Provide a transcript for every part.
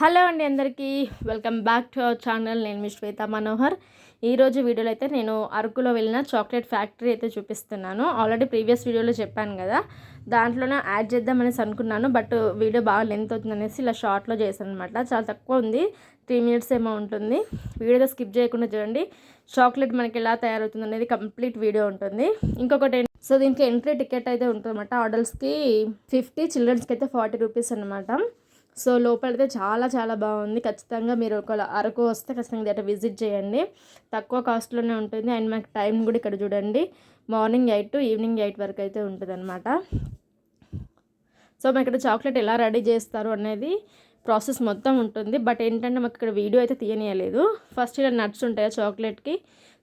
Hello అండి అందరికీ welcome back to our channel. నేను మీ శ్వేత మనోహర్. ఈరోజు వీడియోలో అయితే నేను అరకులో వెళ్ళిన చాక్లెట్ ఫ్యాక్టరీ అయితే చూపిస్తున్నాను. ఆల్రెడీ ప్రీవియస్ వీడియోలో చెప్పాను కదా, దాంట్లోనే యాడ్ చేద్దామనేసి అనుకున్నాను. బట్ వీడియో బాగా లెంత్ అవుతుంది అనేసి ఇలా షార్ట్లో చేశాను అనమాట. చాలా తక్కువ ఉంది, 3 minutes ఏమో ఉంటుంది. వీడియో స్కిప్ చేయకుండా చూడండి. చాక్లెట్ మనకి ఎలా తయారవుతుంది అనేది కంప్లీట్ వీడియో ఉంటుంది. ఇంకొకటి సో దీనికి ఎంట్రీ టికెట్ అయితే ఉంటుంది అనమాట. ఆర్డర్స్కి 50, చిల్డ్రన్స్కి అయితే 40 రూపీస్ అనమాట. సో లోపలైతే చాలా బాగుంది. ఖచ్చితంగా మీరు ఒక అరకు వస్తే ఖచ్చితంగా అట్లా విజిట్ చేయండి. తక్కువ కాస్ట్లోనే ఉంటుంది. అండ్ మనకి టైం కూడా ఇక్కడ చూడండి, మార్నింగ్ 8 to ఈవినింగ్ 8 వరకు అయితే ఉంటుంది అనమాట. సో మనకి ఇక్కడ చాక్లెట్ ఎలా రెడీ చేస్తారు అనేది ప్రాసెస్ మొత్తం ఉంటుంది. బట్ ఏంటంటే మాకు ఇక్కడ వీడియో అయితే తీయనీయలేదు. ఫస్ట్ ఇలా నట్స్ ఉంటాయి చాక్లెట్కి.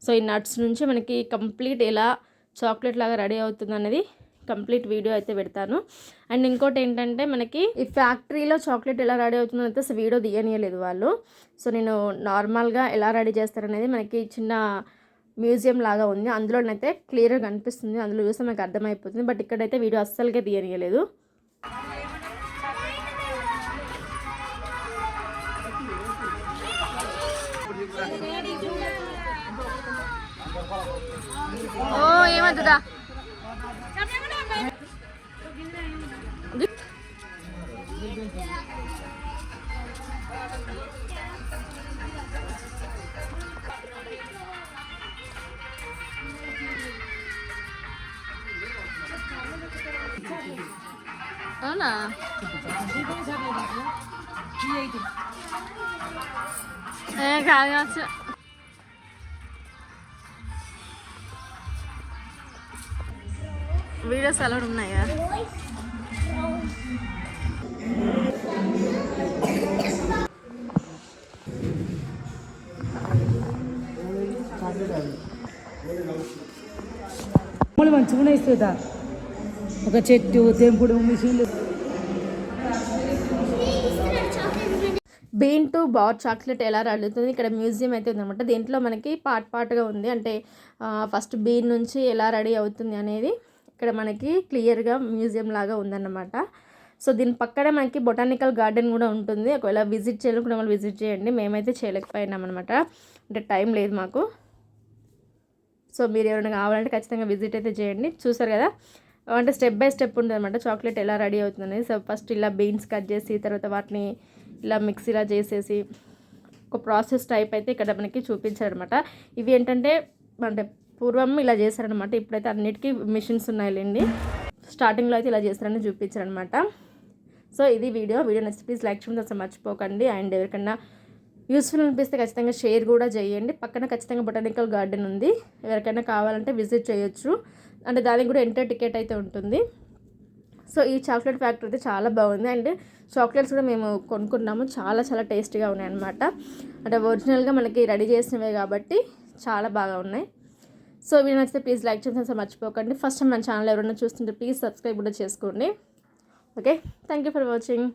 సో ఈ నట్స్ నుంచి మనకి కంప్లీట్ ఎలా చాక్లెట్ లాగా రెడీ అవుతుంది అనేది కంప్లీట్ వీడియో అయితే పెడతాను. అండ్ ఇంకోటి ఏంటంటే మనకి ఈ ఫ్యాక్టరీలో చాక్లెట్ ఎలా రెడీ అవుతుందో అయితే వీడియో తీయనీయలేదు వాళ్ళు. సో నేను నార్మల్గా ఎలా రెడీ చేస్తారనేది మనకి చిన్న మ్యూజియం లాగా ఉంది, అందులోనైతే క్లియర్గా కనిపిస్తుంది. అందులో చూస్తే మనకు అర్థమైపోతుంది. బట్ ఇక్కడైతే వీడియో అస్సలుకే తీయనీయలేదు. ఓ ఏమవుతుందా అవునా? కాదు, వీడియోస్ అలా ఉన్నాయా? మంచిగా ఇస్తుందా ఒక చెట్టు తెంపుడు మిషన్లు. బీన్ టు బార్ చాక్లెట్ ఎలా రెడీ ఇక్కడ మ్యూజియం అయితే ఉందన్నమాట. దీంట్లో మనకి పార్ట్గా ఉంది. అంటే ఫస్ట్ బీన్ నుంచి ఎలా రెడీ అవుతుంది అనేది ఇక్కడ మనకి క్లియర్గా మ్యూజియం లాగా ఉందన్నమాట. సో దీని పక్కనే మనకి బొటానికల్ గార్డెన్ కూడా ఉంటుంది. ఒకవేళ విజిట్ చేయాలనుకుంటే వాళ్ళు విజిట్ చేయండి. మేమైతే చేయలేకపోయినాం అనమాట, అంటే టైం లేదు మాకు. సో మీరు ఎవరైనా కావాలంటే ఖచ్చితంగా విజిట్ అయితే చేయండి. చూసారు కదా, అంటే స్టెప్ బై స్టెప్ ఉంటుంది అనమాట చాక్లెట్ ఎలా రెడీ అవుతుంది అనేది. సో ఫస్ట్ ఇలా బీన్స్ కట్ చేసి తర్వాత వాటిని ఇలా మిక్సీలా చేసేసి ఒక ప్రాసెస్ టైప్ అయితే ఇక్కడ మనకి చూపించారనమాట. ఇవి ఏంటంటే అంటే పూర్వం ఇలా చేశారనమాట. ఇప్పుడైతే అన్నిటికీ మిషన్స్ ఉన్నాయిలేండి. స్టార్టింగ్లో అయితే ఇలా చేస్తారని చూపించారనమాట. సో ఇది వీడియో నచ్చితే ప్లీజ్ లైక్ చేయడం అసలు మర్చిపోకండి. అండ్ ఎవరికన్నా యూస్ఫుల్ అనిపిస్తే ఖచ్చితంగా షేర్ కూడా చేయండి. పక్కన ఖచ్చితంగా బొటానికల్ గార్డెన్ ఉంది, ఎవరికైనా కావాలంటే విజిట్ చేయొచ్చు. అంటే దానికి కూడా ఎంటర్ టికెట్ అయితే ఉంటుంది. సో ఈ చాక్లెట్ ఫ్యాక్టరీ అయితే చాలా బాగుంది. అండ్ చాక్లెట్స్ కూడా మేము కొనుక్కున్నాము, చాలా టేస్టీగా ఉన్నాయి అనమాట. అంటే ఒరిజినల్గా మనకి రెడీ చేసినవే కాబట్టి చాలా బాగా ఉన్నాయి. సో వీడియో నచ్చితే ప్లీజ్ లైక్ చేయడం అసలు మర్చిపోకండి. ఫస్ట్ టైం మన ఛానల్ ఎవరైనా చూస్తుంటే ప్లీజ్ సబ్స్క్రైబ్ కూడా చేసుకోండి. Okay, thank you for watching.